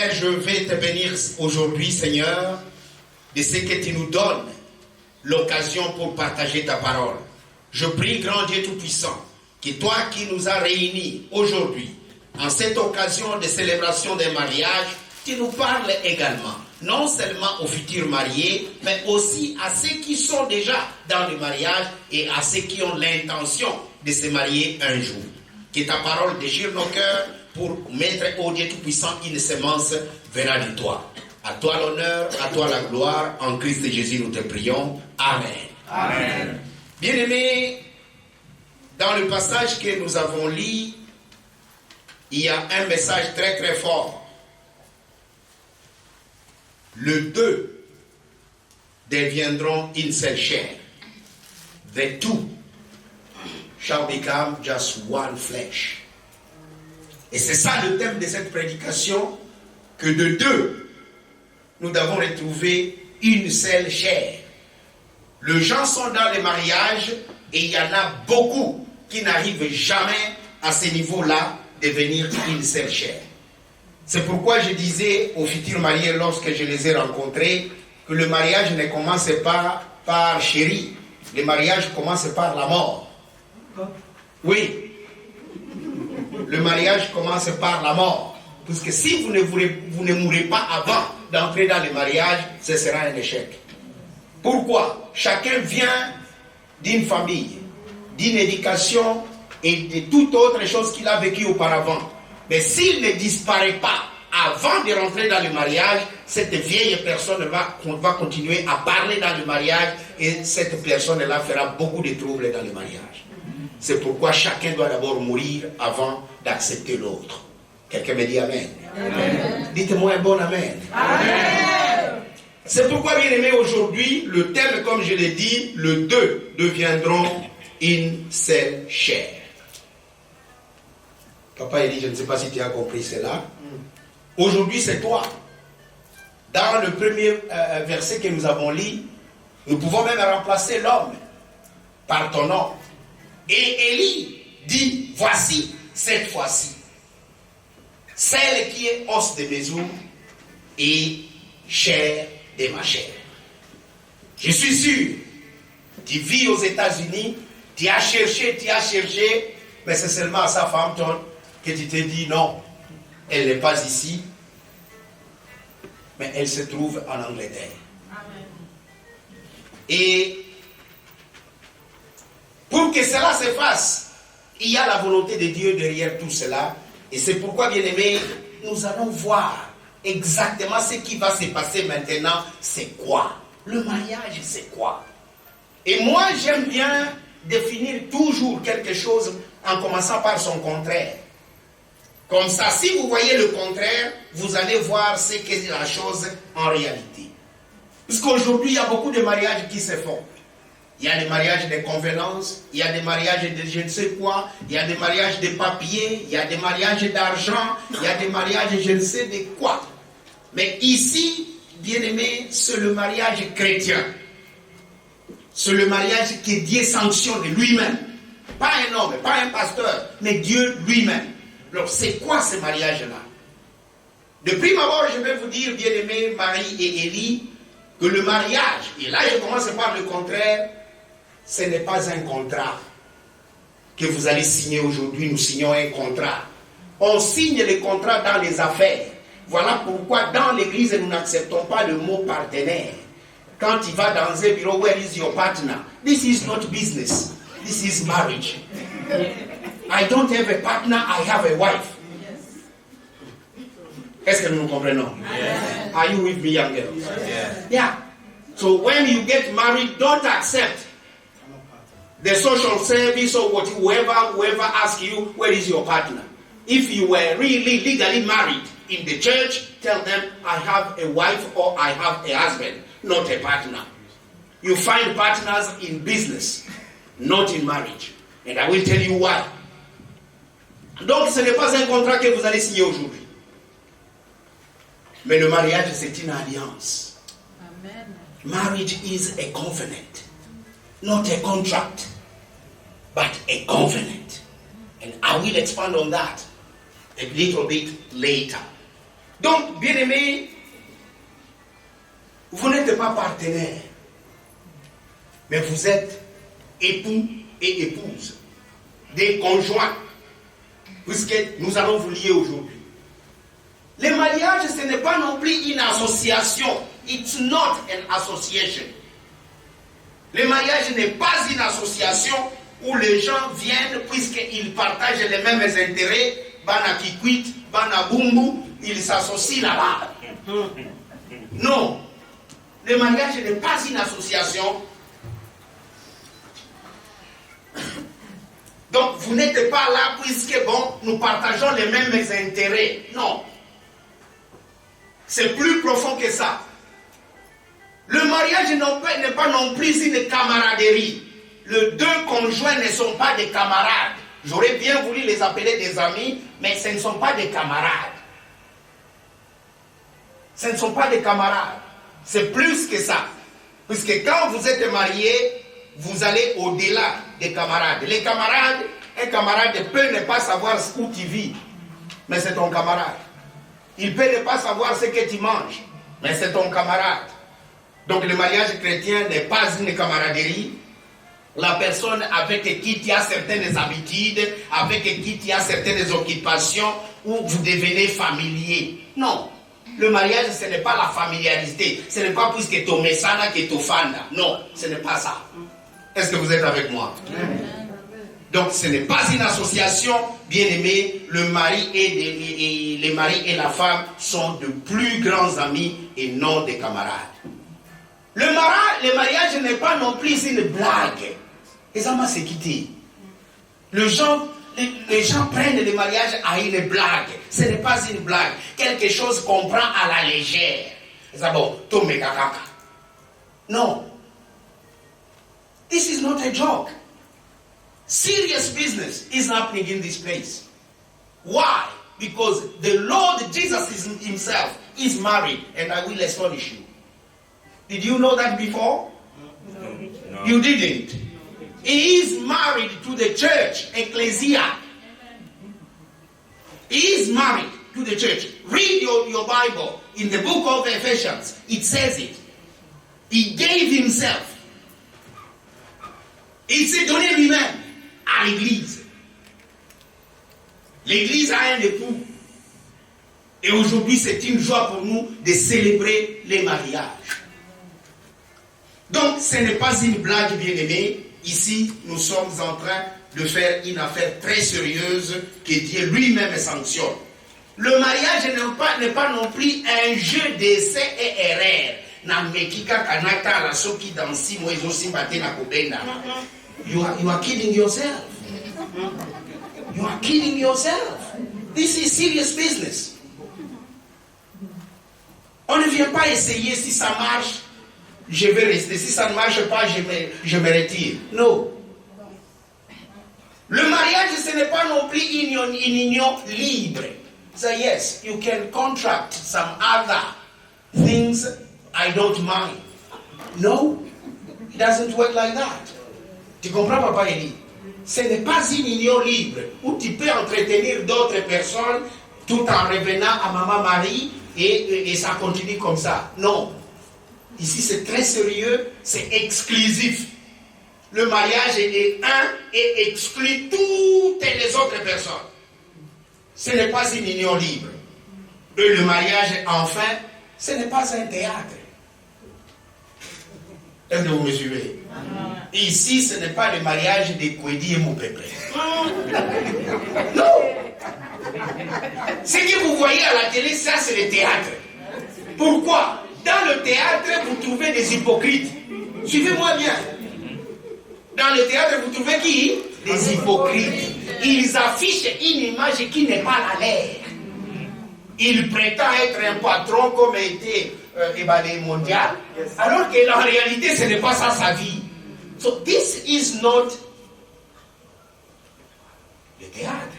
Père, je vais te bénir aujourd'hui, Seigneur, de ce que tu nous donnes l'occasion pour partager ta parole. Je prie, grand Dieu Tout-Puissant, que toi qui nous as réunis aujourd'hui, en cette occasion de célébration des mariages, tu nous parles également, non seulement aux futurs mariés, mais aussi à ceux qui sont déjà dans le mariage et à ceux qui ont l'intention de se marier un jour. Que ta parole déchire nos cœurs pour mettre au Dieu Tout-Puissant une semence venant de toi. À toi l'honneur, à toi la gloire, en Christ Jésus nous te prions. Amen. Amen. Bien-aimés, dans le passage que nous avons lu, il y a un message très très fort. Les deux deviendront une seule chair. The two shall become just one flesh. Et c'est ça le thème de cette prédication, que de deux, nous devons retrouver une seule chair. Les gens sont dans les mariages et il y en a beaucoup qui n'arrivent jamais à ce niveau-là de devenir une seule chair. C'est pourquoi je disais aux futurs mariés lorsque je les ai rencontrés que le mariage ne commence pas par chérie, le mariage commence par la mort. Oui. Le mariage commence par la mort. Parce que si vous ne mourrez pas avant d'entrer dans le mariage, ce sera un échec. Pourquoi? Chacun vient d'une famille, d'une éducation et de toute autre chose qu'il a vécu auparavant. Mais s'il ne disparaît pas avant de rentrer dans le mariage, cette vieille personne va continuer à parler dans le mariage et cette personne-là fera beaucoup de troubles dans le mariage. C'est pourquoi chacun doit d'abord mourir avant d'accepter l'autre. Quelqu'un me dit Amen. Amen. Dites-moi un bon Amen. Amen. C'est pourquoi, bien aimé, aujourd'hui, le thème, comme je l'ai dit, les deux deviendront une seule chair. Papa, il dit, je ne sais pas si tu as compris cela. Aujourd'hui, c'est toi. Dans le premier verset que nous avons lu, nous pouvons même remplacer l'homme par ton nom. Et Élie dit, voici, cette fois-ci, celle qui est os de mes os et chair de ma chair. Je suis sûr, tu vis aux États-Unis, tu as cherché, mais c'est seulement à Southampton que tu t'es dit non, elle n'est pas ici, mais elle se trouve en Angleterre. Amen. Et pour que cela se fasse, il y a la volonté de Dieu derrière tout cela. Et c'est pourquoi, bien aimé, nous allons voir exactement ce qui va se passer maintenant. C'est quoi? Le mariage, c'est quoi? Et moi, j'aime bien définir toujours quelque chose en commençant par son contraire. Comme ça, si vous voyez le contraire, vous allez voir ce qu'est la chose en réalité. Parce qu'aujourd'hui, il y a beaucoup de mariages qui se font. Il y a des mariages de convenance, il y a des mariages de je ne sais quoi, il y a des mariages de papier, il y a des mariages d'argent, il y a des mariages je ne sais de quoi. Mais ici, bien aimé, c'est le mariage chrétien. C'est le mariage que Dieu sanctionne lui-même. Pas un homme, pas un pasteur, mais Dieu lui-même. Alors, c'est quoi ce mariage-là? De prime abord, je vais vous dire, bien aimé, Marie et Élie, que le mariage, et là je commence par le contraire, ce n'est pas un contrat que vous allez signer aujourd'hui. Nous signons un contrat. On signe les contrats dans les affaires. Voilà pourquoi dans l'église nous n'acceptons pas le mot partenaire. Quand tu vas dans un bureau, where is your partner? This is not business. This is marriage. I don't have a partner, I have a wife. Est-ce que nous nous comprenons? Yes. Are you with me, young girls? Yes. Yeah. So when you get married, don't accept the social service or whoever asks you, where is your partner? If you were really legally married in the church, tell them, I have a wife or I have a husband, not a partner. You find partners in business, not in marriage. And I will tell you why. Donc ce n'est pas un contrat que vous allez signer aujourd'hui. Mais le mariage, c'est une alliance. Amen. Marriage is a covenant, not a contract, but a covenant. And I will expand on that a little bit later. Donc, bien-aimés, vous n'êtes pas partenaires, mais vous êtes époux et épouses, des conjoints, puisque nous allons vous lier aujourd'hui. Le mariage, ce n'est pas non plus une association. It's not an association. Le mariage n'est pas une association où les gens viennent puisqu'ils partagent les mêmes intérêts. Bana Kikwit, Bana Bumbu, ils s'associent là-bas. Non. Le mariage n'est pas une association. Donc, vous n'êtes pas là puisque, bon, nous partageons les mêmes intérêts. Non. C'est plus profond que ça. Le mariage n'est pas non plus une camaraderie. Les deux conjoints ne sont pas des camarades. J'aurais bien voulu les appeler des amis, mais ce ne sont pas des camarades. Ce ne sont pas des camarades. C'est plus que ça. Puisque quand vous êtes mariés, vous allez au-delà des camarades. Les camarades, un camarade peut ne pas savoir où tu vis, mais c'est ton camarade. Il peut ne pas savoir ce que tu manges, mais c'est ton camarade. Donc le mariage chrétien n'est pas une camaraderie. La personne avec qui tu as certaines habitudes, avec qui tu as certaines occupations, où vous devenez familier. Non. Le mariage, ce n'est pas la familiarité. Ce n'est pas plus que ton mesana que ton fanda. Non, ce n'est pas ça. Est-ce que vous êtes avec moi? Donc ce n'est pas une association, bien aimé. Le mari et la femme sont de plus grands amis et non des camarades. Le mariage n'est pas non plus une blague. Et ça m'a quitté. Les gens prennent le mariage à une blague. Ce n'est pas une blague. Quelque chose qu'on prend à la légère. Non. This is not a joke. Serious business is happening in this place. Why? Because the Lord Jesus himself is married, and I will astonish you. Did you know that before? No. You didn't. He is married to the church, ecclesia. He is married to the church. Read your Bible. In the book of Ephesians, it says it. He gave himself. Il s'est donné lui-même à l'église. L'église a un époux. Et aujourd'hui, c'est une joie pour nous de célébrer les mariages. Donc, ce n'est pas une blague, bien-aimée. Ici, nous sommes en train de faire une affaire très sérieuse que Dieu lui-même sanctionne. Le mariage n'est pas non plus un jeu d'essai et erreur. You are kidding yourself. You are kidding yourself. This is serious business. On ne vient pas essayer si ça marche. Je vais rester. Si ça ne marche pas, je me retire. Non. Le mariage, ce n'est pas non plus une union libre. So yes, you can contract some other things I don't mind. No, it doesn't work like that. Tu comprends, Papa Eli? Ce n'est pas une union libre où tu peux entretenir d'autres personnes tout en revenant à Maman Marie et ça continue comme ça. Non. Ici, c'est très sérieux, c'est exclusif. Le mariage est un et exclut toutes les autres personnes. Ce n'est pas une union libre. Et le mariage, enfin, ce n'est pas un théâtre. Est-ce que vous me suivez? Ici, ce n'est pas le mariage de Kwedi et Moupépé. Non. Ce que vous voyez à la télé, ça, c'est le théâtre. Pourquoi? Dans le théâtre, vous trouvez des hypocrites. Suivez-moi bien. Dans le théâtre, vous trouvez qui? Des hypocrites. Ils affichent une image qui n'est pas la leur. Ils prétendent être un patron comme était Ebale Mondial, alors qu'en réalité, ce n'est pas ça sa vie. So this is not le théâtre.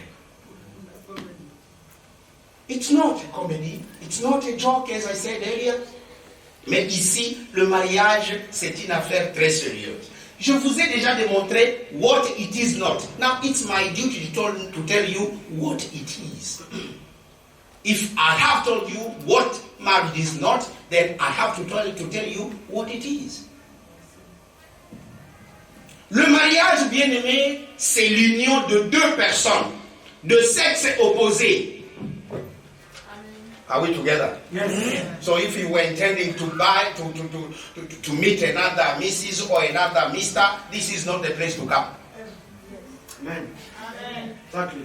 It's not a comedy. It's not a joke, as I said earlier. Mais ici, le mariage, c'est une affaire très sérieuse. Je vous ai déjà démontré what it is not. Now, it's my duty to tell you what it is. If I have told you what marriage is not, then I have to tell you what it is. Le mariage, bien-aimé, c'est l'union de deux personnes, de sexe opposé. Are we together? Yes. So if you were intending to buy, to meet another Mrs. or another Mr., this is not the place to come. Amen. Amen. Exactly.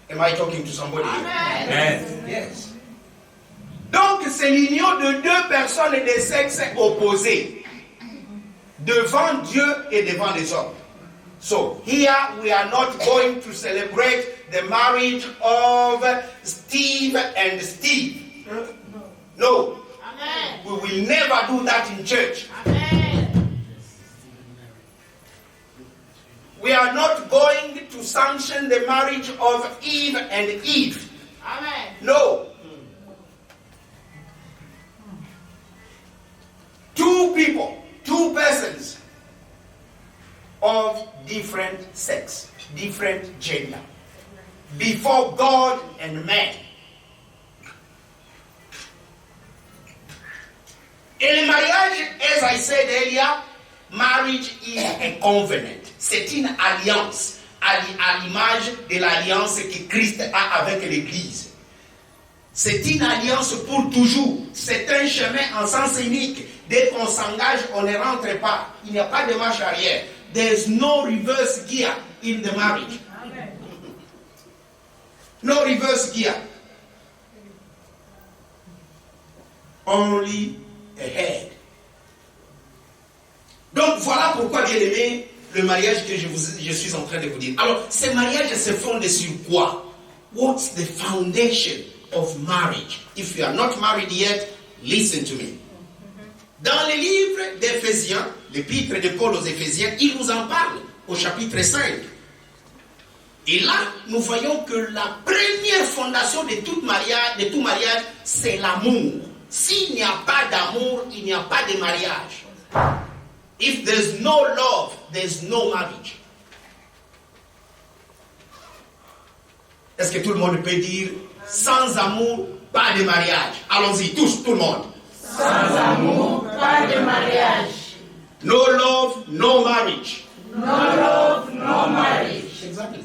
Am I talking to somebody? Amen. Yes. Donc, c'est l'union de deux personnes et des sexes opposés devant Dieu et devant les hommes. So, here we are not going to celebrate the marriage of Steve and Steve. No. Amen. We will never do that in church. Amen. We are not going to sanction the marriage of Eve and Eve. Amen. No. Two people, two persons of different sex, different gender, before God and man. In mariage, as I said earlier, marriage is a covenant. C'est une alliance à l'image de l'alliance que Christ a avec l'Église. C'est une alliance pour toujours. C'est un chemin en sens unique. Dès qu'on s'engage, on ne rentre pas. Il n'y a pas de marche arrière. There is no reverse gear in the marriage. Amen. No reverse gear. Only ahead. Donc voilà pourquoi, bien aimé, le mariage que je suis en train de vous dire. Alors, ces mariages se fondent sur quoi? What's the foundation of marriage? If you are not married yet, listen to me. Dans le livre d'Éphésiens, l'épître de Paul aux Éphésiens, il nous en parle au chapitre 5. Et là, nous voyons que la première fondation de tout mariage, c'est l'amour. S'il n'y a pas d'amour, il n'y a pas de mariage. If there's no love, there's no marriage. Est-ce que tout le monde peut dire, sans amour, pas de mariage? Allons-y, tous, tout le monde. Sans amour, pas de mariage. No love, no marriage. No love, no marriage. Exactly.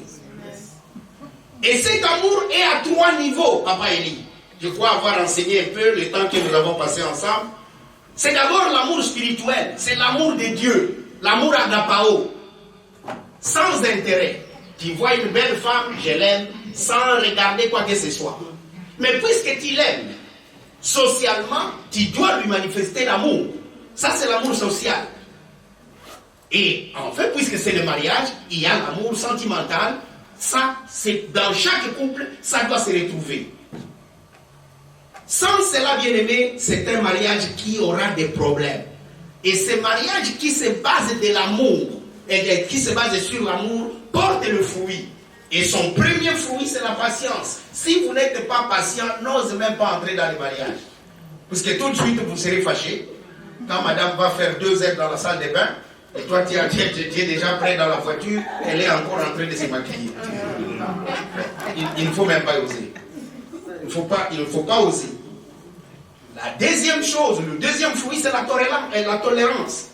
Et cet amour est à trois niveaux, Papa Eli. Je crois avoir enseigné un peu le temps que nous avons passé ensemble. C'est d'abord l'amour spirituel, c'est l'amour de Dieu, l'amour agapao, sans intérêt. Tu vois une belle femme, je l'aime, sans regarder quoi que ce soit. Mais puisque tu l'aimes, socialement, tu dois lui manifester l'amour. Ça, c'est l'amour social. Et en fait, puisque c'est le mariage, il y a l'amour sentimental. Ça, c'est dans chaque couple, ça doit se retrouver. Sans cela, bien aimé, c'est un mariage qui aura des problèmes. Et ce mariage qui se base de l'amour, et qui se base sur l'amour, porte le fruit. Et son premier fruit, c'est la patience. Si vous n'êtes pas patient, n'ose même pas entrer dans le mariage. Parce que tout de suite, vous serez fâché. Quand madame va faire 2 heures dans la salle de bain, et toi, tu es déjà prêt dans la voiture, elle est encore en train de se maquiller. Il ne faut même pas oser. Il ne faut pas oser. La deuxième chose, le deuxième fruit, c'est la tolérance.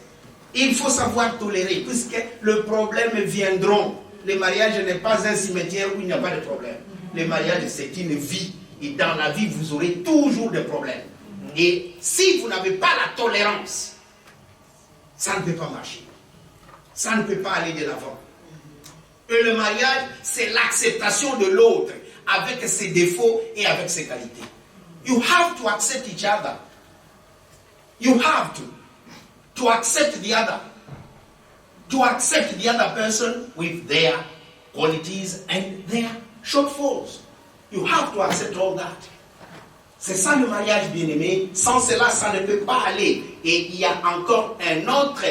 Il faut savoir tolérer, puisque le problème viendront. Le mariage n'est pas un cimetière où il n'y a pas de problème. Le mariage, c'est une vie. Et dans la vie, vous aurez toujours des problèmes. Et si vous n'avez pas la tolérance, ça ne peut pas marcher. Ça ne peut pas aller de l'avant. Et le mariage, c'est l'acceptation de l'autre avec ses défauts et avec ses qualités. You have to accept each other. You have to accept the other. To accept the other person with their qualities and their shortfalls. You have to accept all that. C'est ça le mariage, bien-aimé. Sans cela, ça ne peut pas aller. Et il y a encore un autre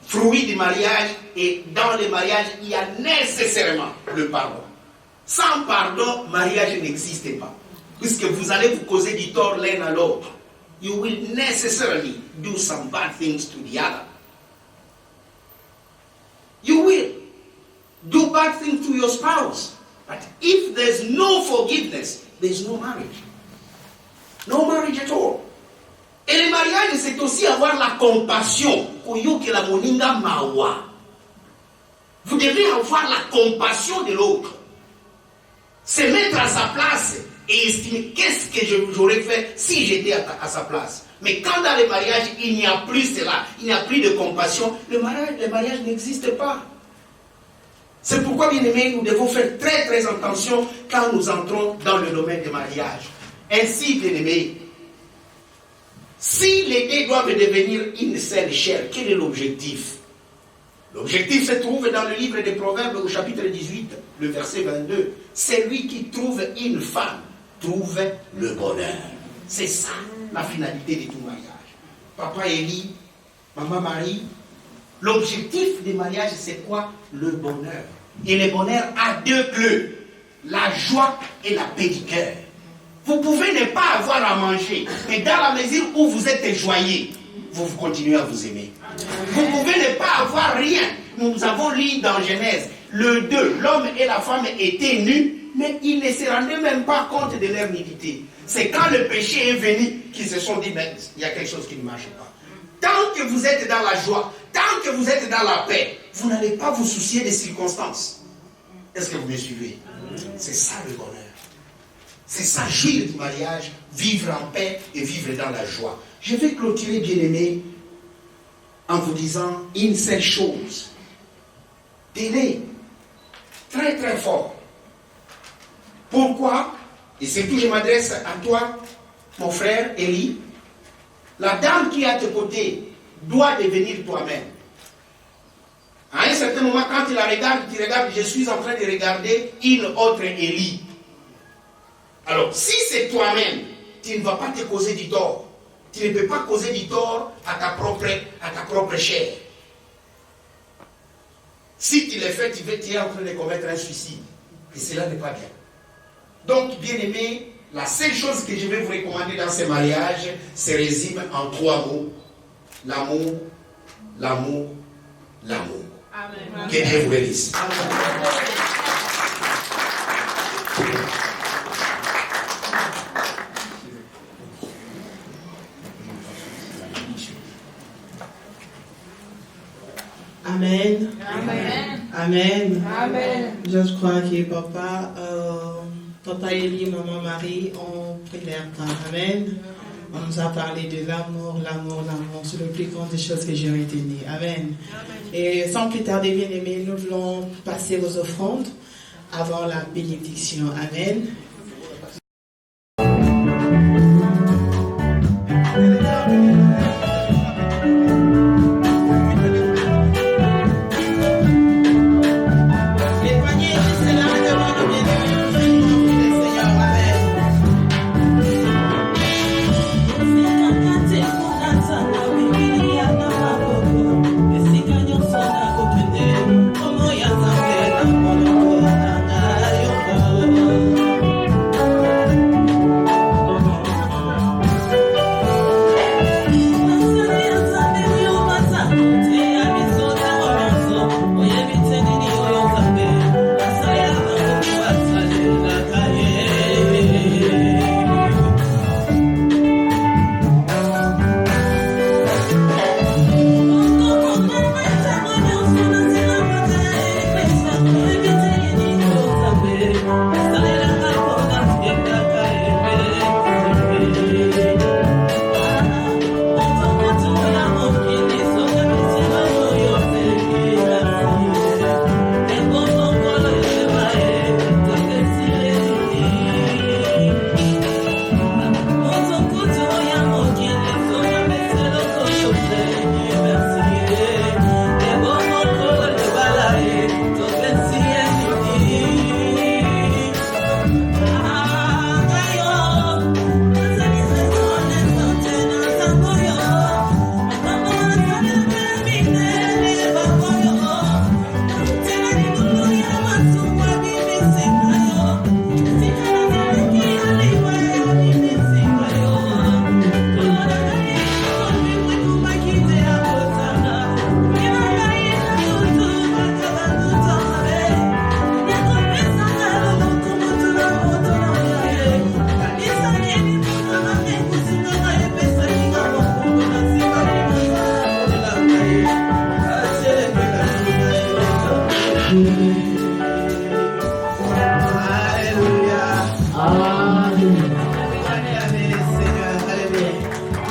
fruit du mariage. Et dans le mariage, il y a nécessairement le pardon. Sans pardon, mariage n'existe pas. Puisque vous allez vous causer du tort l'un à l'autre. You will necessarily do some bad things to the other. You will do bad things to your spouse. But if there's no forgiveness, there's no marriage. No marriage at all. Et le mariage, c'est aussi avoir la compassion. Vous devez avoir la compassion de l'autre. Se mettre à sa place et estimer qu'est-ce que j'aurais fait si j'étais à sa place. Mais quand dans le mariage, il n'y a plus cela, il n'y a plus de compassion, le mariage n'existe pas. C'est pourquoi, bien aimés, nous devons faire très très attention quand nous entrons dans le domaine du mariage. Ainsi, bien aimés, si les deux doivent devenir une seule chair, quel est l'objectif? L'objectif se trouve dans le livre des Proverbes au chapitre 18, le verset 22. Celui qui trouve une femme trouve le bonheur. C'est ça la finalité de tout mariage. Papa Élie, maman Marie, l'objectif du mariage c'est quoi? Le bonheur. Et le bonheur a deux clés, la joie et la paix du cœur. Vous pouvez ne pas avoir à manger, mais dans la mesure où vous êtes joyeux, vous continuez à vous aimer. Vous pouvez ne pas avoir rien. Nous avons lu dans Genèse, le 2, l'homme et la femme étaient nus, mais ils ne se rendaient même pas compte de leur nudité. C'est quand le péché est venu qu'ils se sont dit, mais il y a quelque chose qui ne marche pas. Tant que vous êtes dans la joie, tant que vous êtes dans la paix, vous n'allez pas vous soucier des circonstances. Est-ce que vous me suivez? C'est ça le bonheur. C'est ça, jouir du mariage, vivre en paix et vivre dans la joie. Je vais clôturer, bien-aimés, en vous disant une seule chose. Tenez, très très fort. Pourquoi? Et surtout je m'adresse à toi, mon frère Élie. La dame qui est à tes côtés doit devenir toi-même. À un certain moment, quand tu la regardes, tu regardes, je suis en train de regarder une autre Élie. Alors, si c'est toi-même, tu ne vas pas te causer du tort. Tu ne peux pas causer du tort à ta propre chair. Si tu le fais, tu es en train de commettre un suicide. Et cela n'est pas bien. Donc, bien aimé, la seule chose que je vais vous recommander dans ce mariage se résume en 3 mots. L'amour, l'amour, l'amour. Amen. Que Dieu vous bénisse. Amen. Amen. Amen. Amen. Je crois que Papa Élie, Maman Marie ont pris leur temps. Amen. On nous a parlé de l'amour, l'amour, l'amour. C'est le plus grand des choses que j'ai retenues. Amen. Et sans plus tarder, bien aimés, nous voulons passer aux offrandes avant la bénédiction. Amen.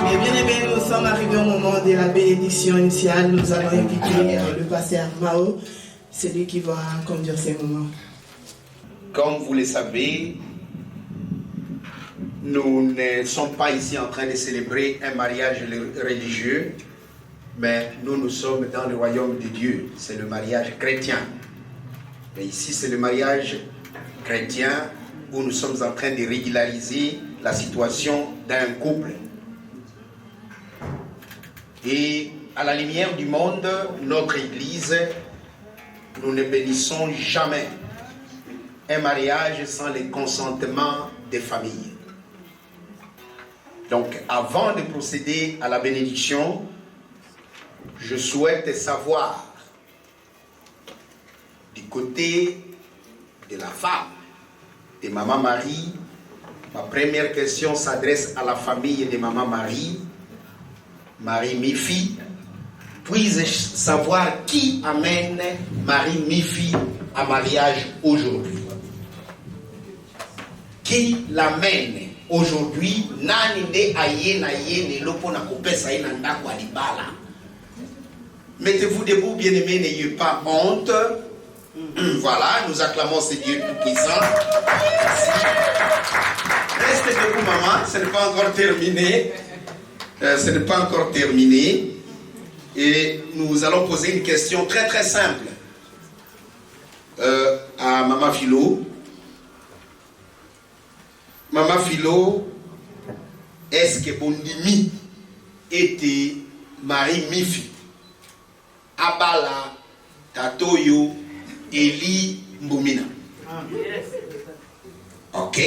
Mes bien-aimés, nous sommes arrivés au moment de la bénédiction initiale. Nous allons inviter le pasteur Mao. C'est lui qui va conduire ces moments. Comme vous le savez, nous ne sommes pas ici en train de célébrer un mariage religieux, mais nous sommes dans le royaume de Dieu. C'est le mariage chrétien. Mais ici, c'est le mariage chrétien où nous sommes en train de régulariser la situation d'un couple. Et à la lumière du monde, notre Église, nous ne bénissons jamais un mariage sans le consentement des familles. Donc, avant de procéder à la bénédiction, je souhaite savoir, du côté de la femme, de Maman Marie, ma première question s'adresse à la famille de Maman Marie, Marie Mifi. Puis-je savoir qui amène Marie Mifi à mariage aujourd'hui? Qui l'amène aujourd'hui? Nani de aye na ye ne lopo na kopesa ye na ndako alibala. Mettez-vous debout, bien-aimés, n'ayez pas honte. Voilà, nous acclamons ce Dieu tout-puissant. Restez debout, maman, ce n'est pas encore terminé. Ce n'est pas encore terminé. Et nous allons poser une question très très simple à Maman Philo. Maman Philo, est-ce que Bondimi était Marie Mifi? Abala, Tatoyo, Eli Mbumina. Ok?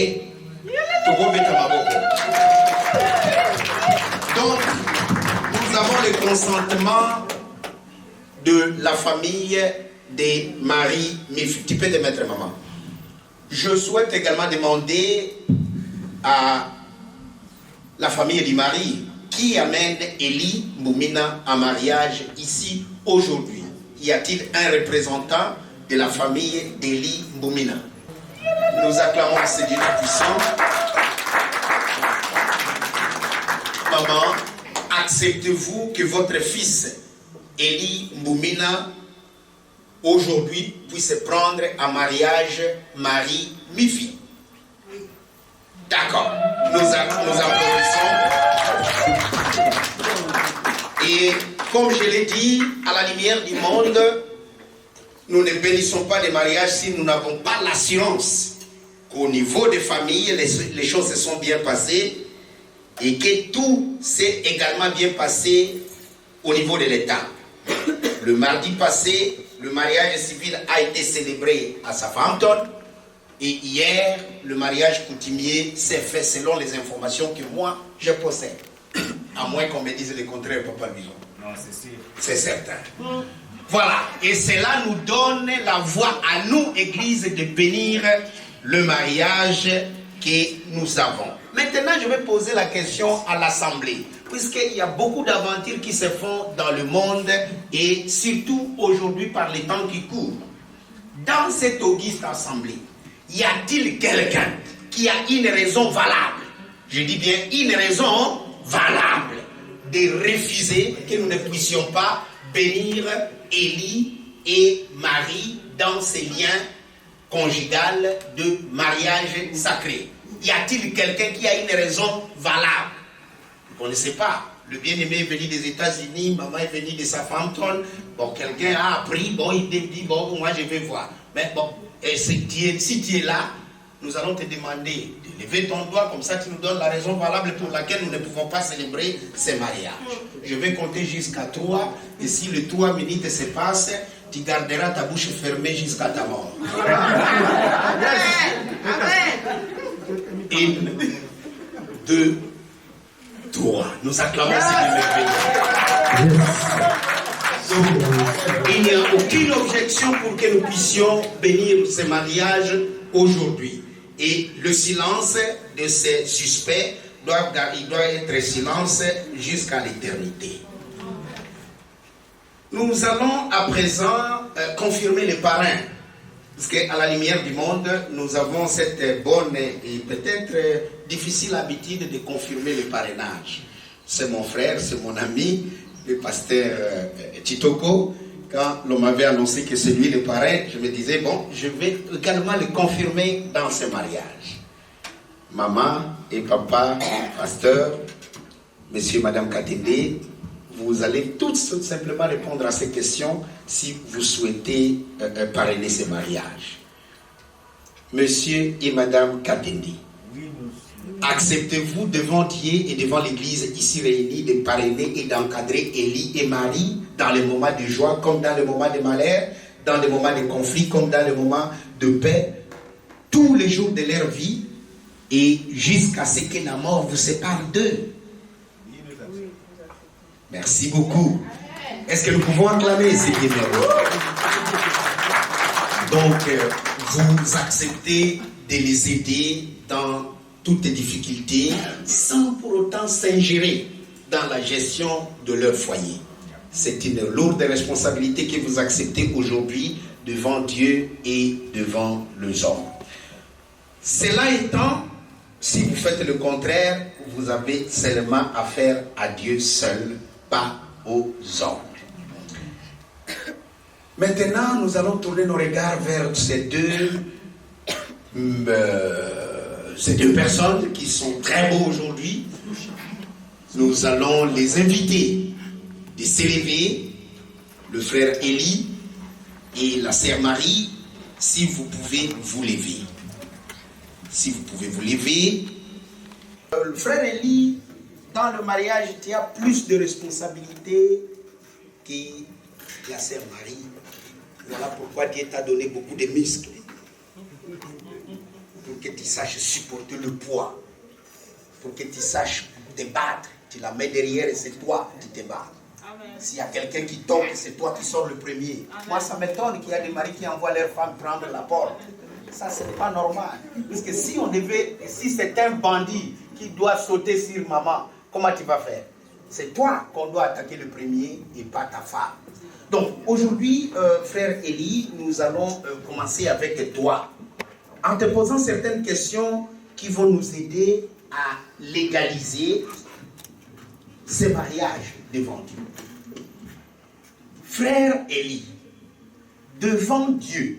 Donc, nous avons le consentement de la famille de Marie Mifi. Tu peux te mettre, maman. Je souhaite également demander à la famille du mari qui amène Eli Mbumina en mariage ici aujourd'hui. Y a-t-il un représentant de la famille d'Eli Mbumina? Nous acclamons ce Dieu puissant. Maman, acceptez-vous que votre fils Eli Mbumina aujourd'hui puisse prendre en mariage Marie Mifi? D'accord, nous applaudissons. Et comme je l'ai dit, à la lumière du monde, nous ne bénissons pas des mariages si nous n'avons pas l'assurance qu'au niveau des familles, les choses se sont bien passées et que tout s'est également bien passé au niveau de l'État. Le mardi passé, le mariage civil a été célébré à Southampton et hier, le mariage coutumier s'est fait selon les informations que moi, je possède. À moins qu'on me dise le contraire, Papa Bison. Non, c'est sûr. C'est certain. Voilà. Et cela nous donne la voie à nous, Église, de bénir le mariage que nous avons. Maintenant, je vais poser la question à l'Assemblée. Puisqu'il y a beaucoup d'aventures qui se font dans le monde et surtout aujourd'hui par les temps qui courent. Dans cette auguste Assemblée, y a-t-il quelqu'un qui a une raison valable, je dis bien une raison valable, de refuser que nous ne puissions pas bénir Élie et Marie dans ces liens conjugaux de mariage sacré? Y a-t-il quelqu'un qui a une raison valable? Vous ne connaissez pas. Le bien-aimé est venu des États-Unis, maman est venue de Southampton. Bon, quelqu'un a appris, bon, il dit, bon, moi je vais voir. Mais bon, et si tu es là, nous allons te demander de lever ton doigt, comme ça tu nous donnes la raison valable pour laquelle nous ne pouvons pas célébrer ces mariages. Je vais compter jusqu'à 3, et si les 3 minutes se passent, tu garderas ta bouche fermée jusqu'à ta mort. Amen. 1, 2, 3. Nous acclamons ce merveilleux. Donc, il n'y a aucune objection pour que nous puissions bénir ce mariage aujourd'hui. Et le silence de ces suspects doit être silence jusqu'à l'éternité. Nous allons à présent confirmer les parrains Parce qu'à la lumière du monde, nous avons cette bonne et peut-être difficile habitude de confirmer le parrainage. C'est mon frère, c'est mon ami, le pasteur Titoko. Quand l'on m'avait annoncé que c'est lui le parrain, je me disais, bon, je vais également le confirmer dans ce mariage. Maman et papa, pasteur, monsieur et madame Katende, vous allez tout simplement répondre à ces questions si vous souhaitez parrainer ce mariage. Monsieur et madame Katende, acceptez-vous devant Dieu et devant l'église ici réunie de parrainer et d'encadrer Élie et Marie dans les moments de joie comme dans les moments de malheur, dans les moments de conflit comme dans les moments de paix, tous les jours de leur vie et jusqu'à ce que la mort vous sépare d'eux? Merci beaucoup. Est-ce que nous pouvons acclamer ces bienheureux? Donc, vous acceptez de les aider dans toutes les difficultés sans pour autant s'ingérer dans la gestion de leur foyer. C'est une lourde responsabilité que vous acceptez aujourd'hui devant Dieu et devant les hommes. Cela étant, si vous faites le contraire, vous avez seulement affaire à Dieu seul, pas aux hommes. Maintenant, nous allons tourner nos regards vers ces deux personnes qui sont très beaux aujourd'hui. Nous allons les inviter de s'élever, le frère Élie et la sœur Marie, si vous pouvez vous lever. Si vous pouvez vous lever. Le frère Élie, dans le mariage, tu as plus de responsabilités que la sœur Marie. Voilà pourquoi Dieu t'a donné beaucoup de muscles. Pour que tu saches supporter le poids. Pour que tu saches te battre. Tu la mets derrière et c'est toi qui te bats. S'il y a quelqu'un qui tombe, c'est toi qui sors le premier. Amen. Moi, ça m'étonne qu'il y a des maris qui envoient leurs femmes prendre la porte. Ça, ce n'est pas normal. Parce que si c'est un bandit qui doit sauter sur maman, comment tu vas faire? C'est toi qu'on doit attaquer le premier et pas ta femme. Donc, aujourd'hui, frère Élie, nous allons commencer avec toi. En te posant certaines questions qui vont nous aider à légaliser ce mariage devant Dieu. Frère Élie, devant Dieu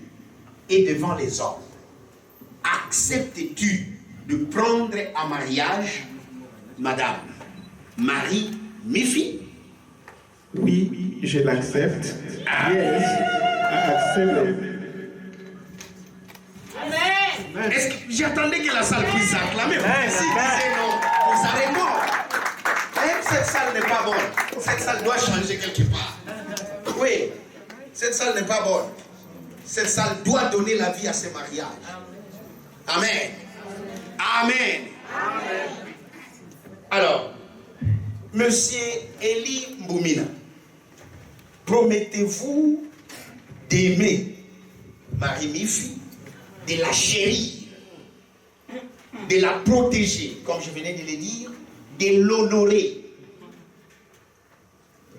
et devant les hommes, acceptes-tu de prendre en mariage Madame Marie Mifi? Oui, je l'accepte. Yes, I accept. Amen. Est-ce que j'attendais que la salle puisse acclamer? Si disait non, vous savez non. Cette salle n'est pas bonne. Cette salle doit changer quelque part. Oui, cette salle n'est pas bonne. Cette salle doit donner la vie à ce mariage. Amen. Amen. Amen. Alors, monsieur Élie Mboumina, promettez-vous d'aimer Marie Mifi, de la chérir, de la protéger, comme je venais de le dire, de l'honorer,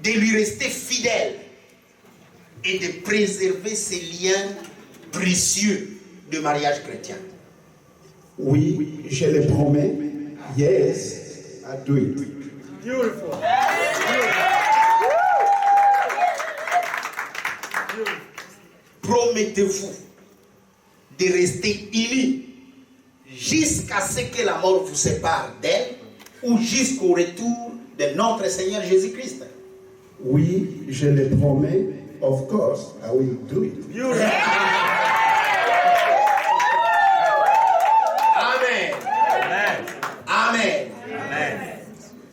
de lui rester fidèle et de préserver ces liens précieux de mariage chrétien? Oui, je le promets. Yes, I do it. Beautiful. Promettez-vous de rester unis jusqu'à ce que la mort vous sépare d'elle ou jusqu'au retour de notre Seigneur Jésus-Christ? Oui, je le promets. Of course, I will do it. Amen. Amen. Amen.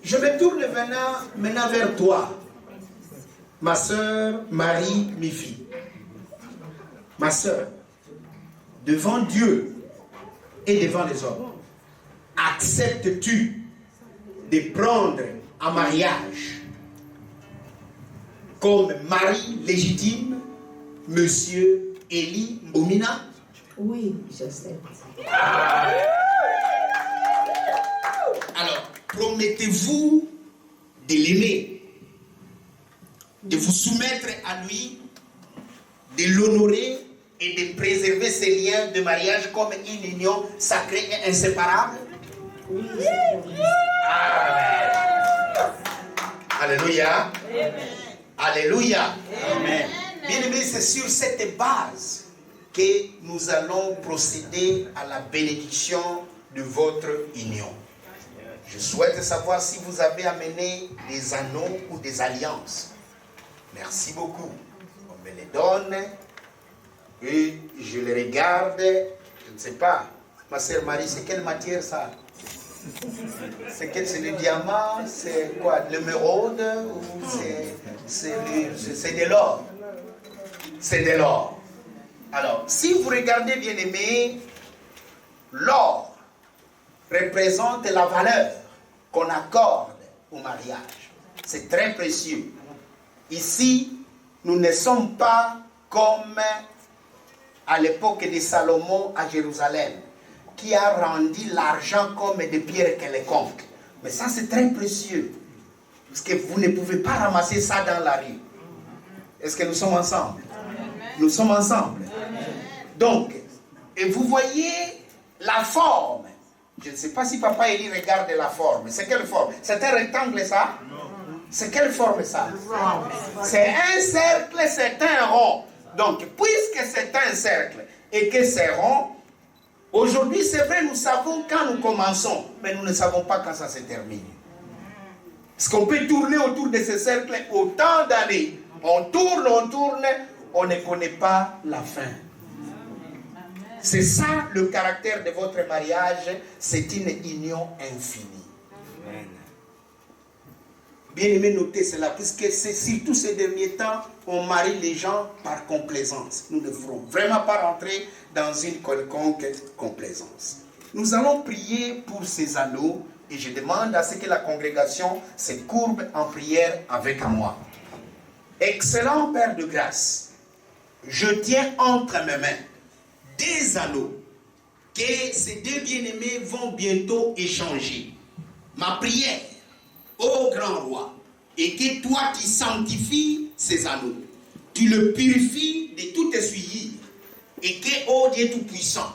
Je me tourne maintenant vers toi, ma sœur Marie Mifi. Ma sœur, devant Dieu et devant les hommes, acceptes-tu de prendre en mariage comme mari légitime monsieur Élie Mboumina? Oui, j'accepte. Alors, promettez-vous de l'aimer, de vous soumettre à lui, de l'honorer et de préserver ces liens de mariage comme une union sacrée et inséparable? Amen. Alléluia. Amen. Alléluia. Amen. Bien-aimés, c'est sur cette base que nous allons procéder à la bénédiction de votre union. Je souhaite savoir si vous avez amené des anneaux ou des alliances. Merci beaucoup. On me les donne et je les regarde. Je ne sais pas. Ma sœur Marie, c'est quelle matière ça? C'est le diamant? C'est quoi? L'émeraude? Ou c'est de l'or? C'est de l'or. Alors, si vous regardez bien aimé, l'or représente la valeur qu'on accorde au mariage. C'est très précieux. Ici, nous ne sommes pas comme à l'époque de Salomon à Jérusalem, qui a rendu l'argent comme des pierres quelconques. Mais ça, c'est très précieux. Parce que vous ne pouvez pas ramasser ça dans la rue. Est-ce que nous sommes ensemble? Nous sommes ensemble. Donc, et vous voyez la forme. Je ne sais pas si Papa Élie regarde la forme. C'est quelle forme? C'est un rectangle ça? C'est quelle forme ça? C'est un cercle, c'est un rond. Donc, puisque c'est un cercle et que c'est rond, aujourd'hui c'est vrai, nous savons quand nous commençons, mais nous ne savons pas quand ça se termine. Parce qu'on peut tourner autour de ce cercle autant d'années. On tourne, on ne connaît pas la fin. C'est ça le caractère de votre mariage, c'est une union infinie. Amen. Bien aimé, notez cela, puisque c'est surtout ces derniers temps, on marie les gens par complaisance. Nous ne ferons vraiment pas rentrer dans une quelconque complaisance. Nous allons prier pour ces anneaux et je demande à ce que la congrégation se courbe en prière avec moi. Excellent Père de grâce, je tiens entre mes mains des anneaux que ces deux bien-aimés vont bientôt échanger. Ma prière, ô grand roi, est que toi qui sanctifies ces anneaux, tu le purifies de toute souillure, et que, ô Dieu Tout-Puissant,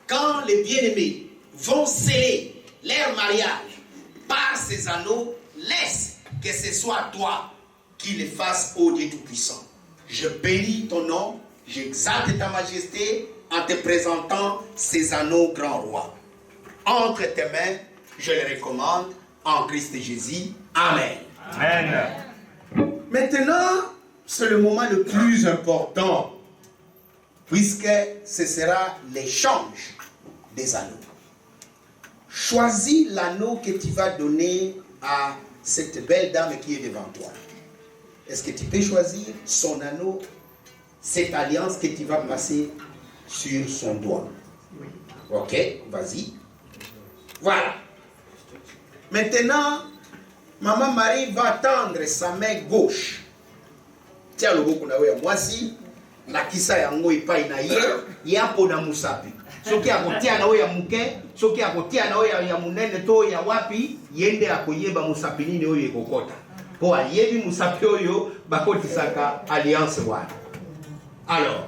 quand les bien-aimés vont sceller leur mariage par ces anneaux, laisse que ce soit toi qui les fasses, ô Dieu Tout-Puissant. Je bénis ton nom, j'exalte ta majesté en te présentant ces anneaux, grand roi. Entre tes mains, je les recommande en Christ Jésus. Amen. Amen. Maintenant, c'est le moment le plus important, puisque ce sera l'échange des anneaux. Choisis l'anneau que tu vas donner à cette belle dame qui est devant toi. Est-ce que tu peux choisir son anneau, cette alliance que tu vas passer sur son doigt? Ok, vas-y. Voilà. Maintenant, Maman Marie va tendre sa main gauche. Tiens le beaucoup na moi si la kisa yango ipai na ye yapo na musapi. Soki akotia na ya muke, soki akotia na ya munene to ya wapi, yende akoyeba musapi nini oyo ekokota. Po ayebi musapi oyo bakotisaka alliance wana. Alors,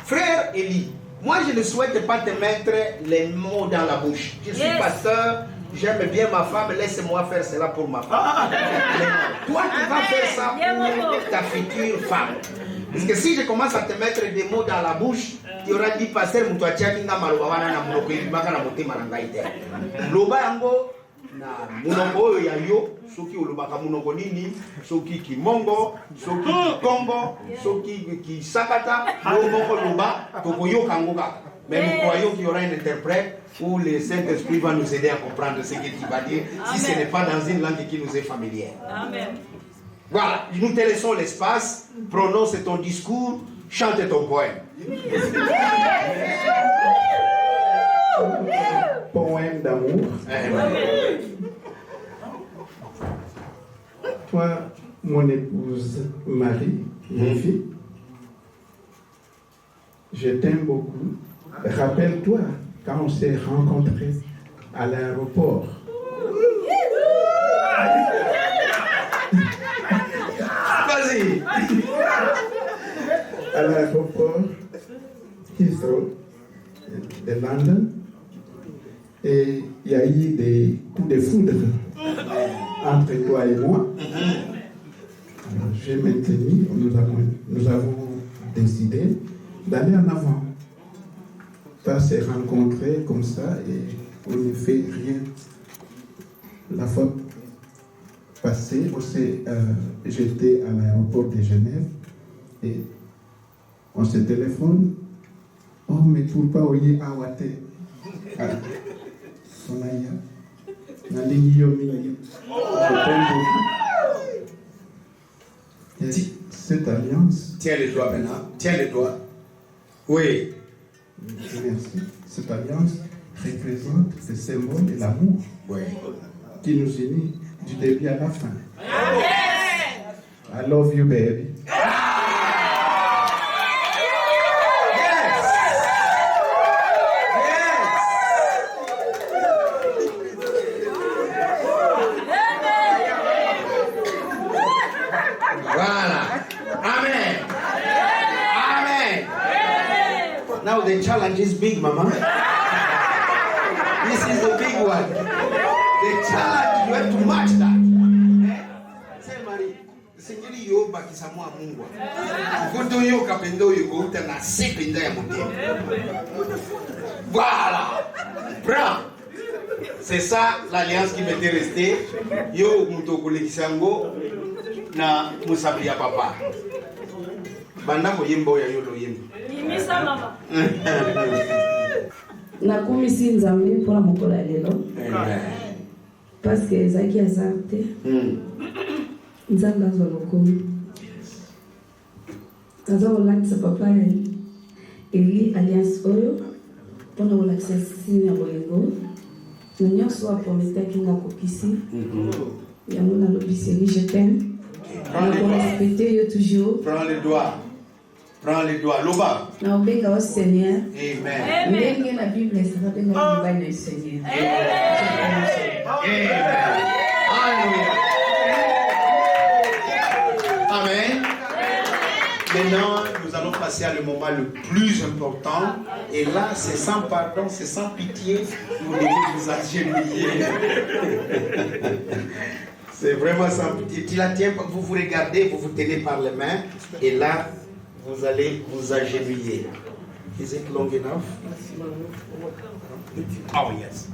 frère Élie, moi je ne souhaite pas te mettre les mots dans la bouche. Je suis pasteur, j'aime bien ma femme, laisse-moi faire cela pour ma femme. Toi tu vas faire ça pour ta future femme. Parce que si je commence à te mettre des mots dans la bouche, tu auras dit pasteur mutuachia kinga maloba wana na munoko ibaka na motema na ngai te. Loba yango na munoko oyo ya yo, soki olobaka munoko nini, soki kimongo, soki kongo, soki kisakata, moko loba tokoyoka ngo kaka. Mais nous croyons qu'il y aura un interprète où le Saint-Esprit va nous aider à comprendre ce que tu vas dire, si ce n'est pas dans une langue qui nous est familière. Amen. Voilà, nous te laissons l'espace, prononce ton discours, chante ton poème. Poème d'amour. Toi, mon épouse Marie, mon fille, je t'aime beaucoup. Rappelle-toi quand on s'est rencontrés à l'aéroport. Vas-y. À l'aéroport, Heathrow de London. Et il y a eu des coups de foudre entre toi et moi. Alors, j'ai maintenu, nous avons décidé d'aller en avant. Pas se rencontrer comme ça et on ne fait rien. La fois passée, j'étais à l'aéroport de Genève et on se téléphone. Oh, mais pourquoi on y a Awate? Cette alliance. Tiens les doigts maintenant. Tiens les doigts. Oui. Merci. Cette alliance représente le symbole de l'amour qui nous unit du début à la fin. I love you, baby. Now the challenge is big, Mama. This is the big one. The challenge, you have to match that. Say, Marie, singili yo bakisamu amungwa. Kundo yo kapendo yo go na sepinda ya mundi. Voilà. Bra. C'est ça l'alliance qui m'était restée. Yo mutokule kisango na musabri ya papa. Banda moyimbo ya yolo yimbo. Yimisa mama. Nakumisi nzambe mpona mokolo ya lelo. Parce que ezalaki aza te. Nzambe azwa lokomi. Aza kolakisa papa ya eli alliance oyo mpona kolakisa sini ya bolingo. Na nyonso aprometaki nga kopisi. Yango nalobisi eli je t'aime. Respecter yo toujours. Prends les doigts. Prends les doigts. Loba. Na obenga au Seigneur. Amen. Ndenge na Bible ça va benga mobile na Seigneur. Amen. Alléluia. Amen. Maintenant, nous allons passer à le moment le plus important. Et là, c'est sans pardon, c'est sans pitié. Vous devez vous agenouiller. C'est vraiment sans pitié. Tu la tiens, vous vous regardez, vous vous tenez par les mains. Et là, vous allez vous agenouiller. Is it long enough? Oh yes.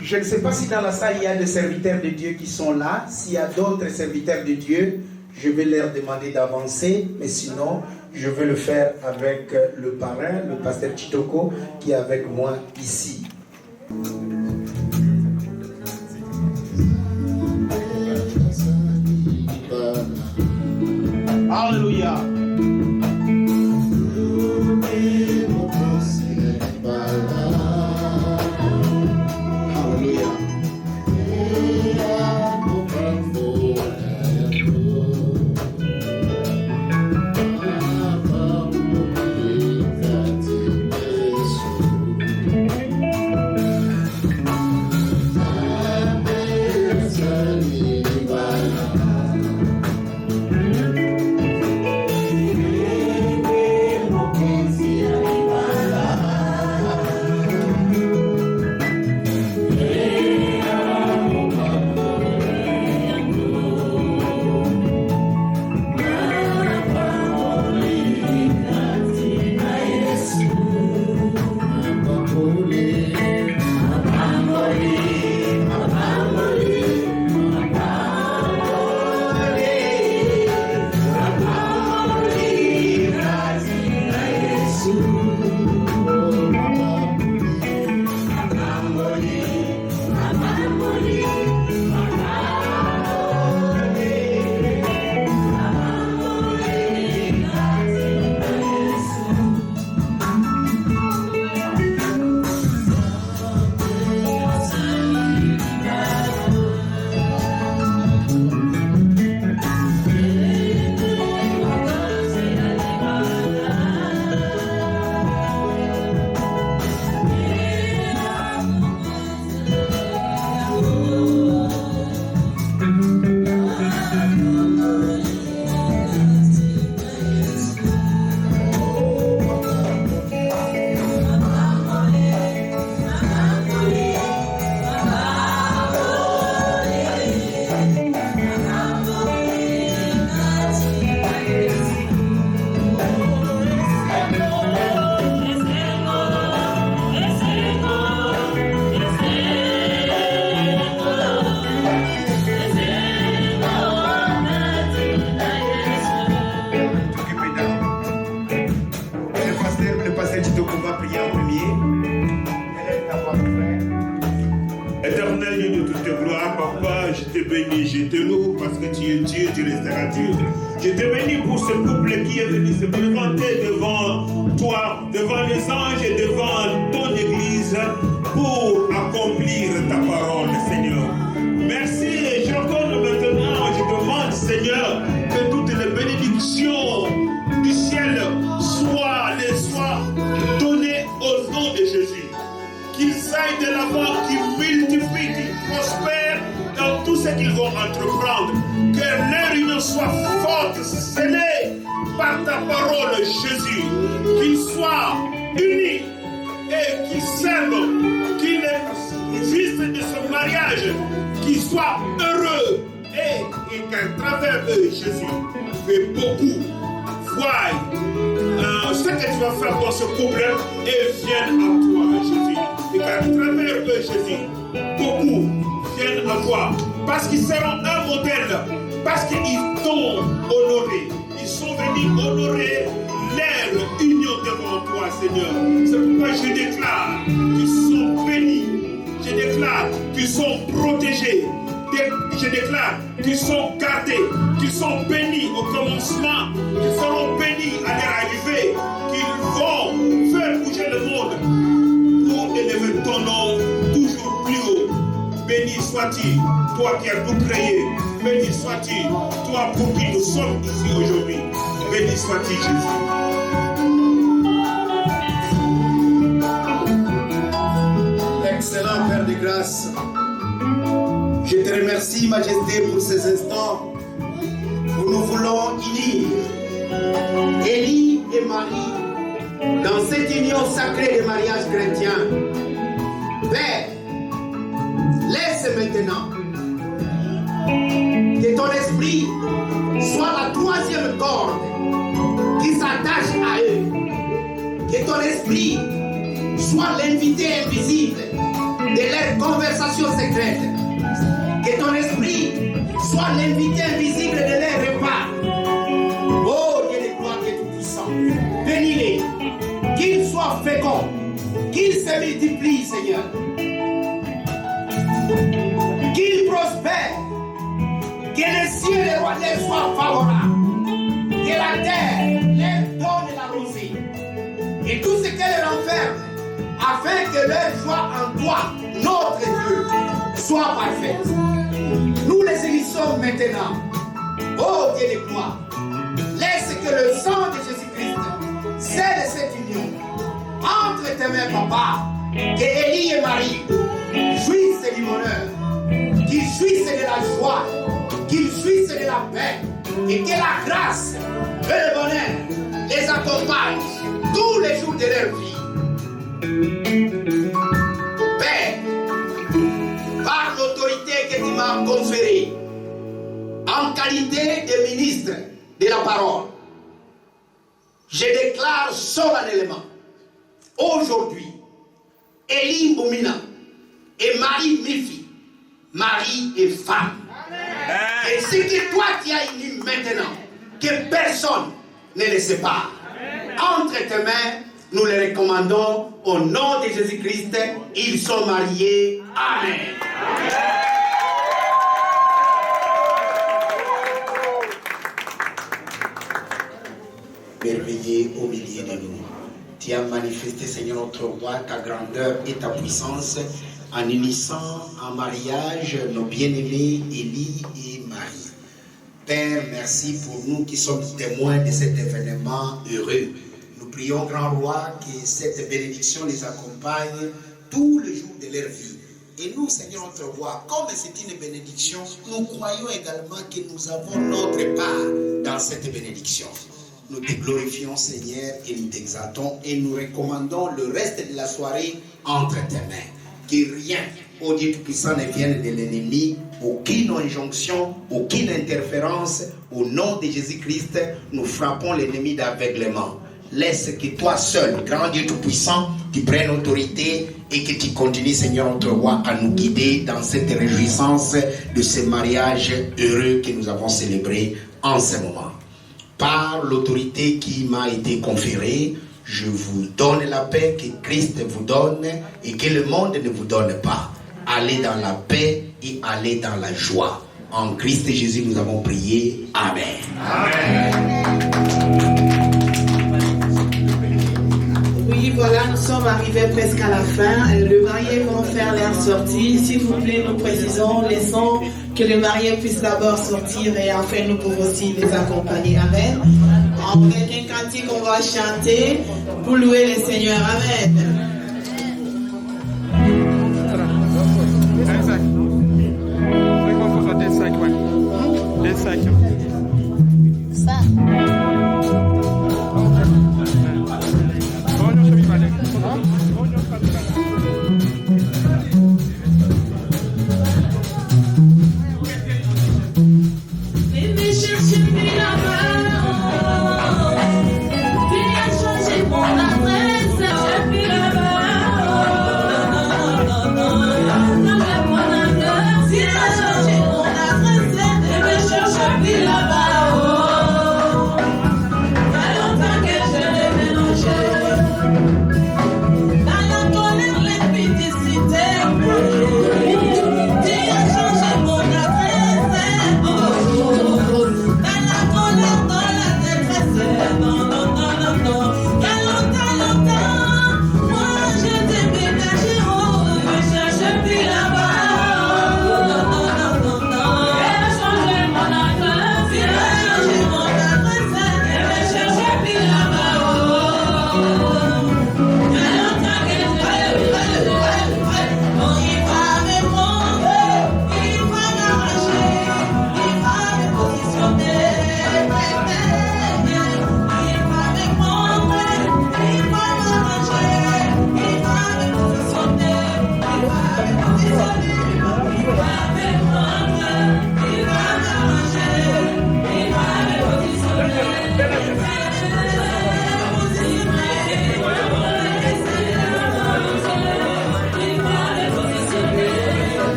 Je ne sais pas si dans la salle il y a des serviteurs de Dieu qui sont là. S'il y a d'autres serviteurs de Dieu, je vais leur demander d'avancer. Mais sinon, je vais le faire avec le parrain, le pasteur Chitoko, qui est avec moi ici. Alléluia. Éternel Dieu de toute gloire, papa, je te bénis, je te loue parce que tu es Dieu, tu resteras Dieu. Je te bénis pour ce couple qui est venu se présenter devant toi, devant les anges et devant ton église pour accomplir ta parole, Seigneur. Merci et j'accorde maintenant, je demande, Seigneur, que toutes les bénédictions du ciel soient données au nom de Jésus. Qu'ils aillent de l'avant, qu'ils multiplient, qu'ils prospèrent dans tout ce qu'ils vont entreprendre. Que leur union soit forte, scellée par ta parole, Jésus. Qu'ils soient unis et qu'ils s'aiment, qu'ils jouissent de ce mariage, qu'ils soient heureux et qu'à travers eux, Jésus, que beaucoup voient ce que tu vas faire dans ce couple et viennent à toi, Jésus. Et qu'à travers eux, Jésus, beaucoup viennent à toi. Parce qu'ils seront un modèle. Parce qu'ils t'ont honoré. Ils sont venus honorer leur union devant toi, Seigneur. C'est pourquoi je déclare qu'ils sont bénis. Je déclare qu'ils sont protégés. Je déclare qu'ils sont gardés, qu'ils sont bénis au commencement, qu'ils seront bénis à leur arrivée, qu'ils vont faire bouger le monde pour élever ton nom toujours plus haut. Béni sois-tu, toi qui as tout créé. Béni sois-tu, toi pour qui nous sommes ici aujourd'hui. Béni sois-tu, Jésus. Excellent Père de grâce. Je te remercie, Majesté, pour ces instants où nous voulons unir Élie et Marie dans cette union sacrée de mariage chrétien. Père, laisse maintenant que ton esprit soit la troisième corde qui s'attache à eux. Que ton esprit soit l'invité invisible de leurs conversations secrètes. Que ton esprit soit l'invité invisible de leurs repas. Oh Dieu de gloire qui est tout-puissant, bénis-les, qu'ils soient féconds, qu'ils se multiplient, Seigneur, qu'ils prospèrent, que les cieux et les rois leur soient favorables, que la terre leur donne la rosée, et tout ce qu'elle renferme, afin que leur joie en toi, notre Dieu, soit parfaite. Nous les élissons maintenant. Oh Dieu de gloire, laisse que le sang de Jésus-Christ scelle cette union entre tes mains, Papa, que Élie et Marie jouissent du bonheur, qu'ils jouissent de la joie, qu'ils jouissent de la paix, et que la grâce et le bonheur les accompagnent tous les jours de leur vie. Père, par l'autorité que tu m'as conférée, en qualité de ministre de la parole, je déclare solennellement, aujourd'hui, Élie Boumina et Marie Mifi, mari et femme. Et ce que toi tu as uni maintenant, que personne ne le sépare. Entre tes mains, nous les recommandons au nom de Jésus-Christ. Ils sont mariés. Amen. Merveilleux au milieu de nous. Tu as manifesté, Seigneur notre roi, ta grandeur et ta puissance en unissant en mariage nos bien-aimés Élie et Marie. Père, merci pour nous qui sommes témoins de cet événement heureux. Nous prions, grand roi, que cette bénédiction les accompagne tous les jours de leur vie. Et nous, Seigneur notre roi, comme c'est une bénédiction, nous croyons également que nous avons notre part dans cette bénédiction. Nous te glorifions, Seigneur, et nous t'exaltons et nous recommandons le reste de la soirée entre tes mains. Que rien, ô Dieu Tout-Puissant, ne vienne de l'ennemi, aucune injonction, aucune interférence. Au nom de Jésus-Christ, nous frappons l'ennemi d'aveuglement. Laisse que toi seul, grand Dieu Tout-Puissant, tu prennes autorité et que tu continues, Seigneur notre roi, à nous guider dans cette réjouissance de ce mariage heureux que nous avons célébré en ce moment. Par l'autorité qui m'a été conférée, je vous donne la paix que Christ vous donne et que le monde ne vous donne pas. aller dans la paix et aller dans la joie. En Christ Jésus, nous avons prié. Amen. Oui, voilà, nous sommes arrivés presque à la fin. Le marié va faire leur sortie. S'il vous plaît, nous précisons, laissons que le marié puisse d'abord sortir et enfin nous pouvons aussi les accompagner. Amen. Avec un cantique, on va chanter pour louer le Seigneur. Amen.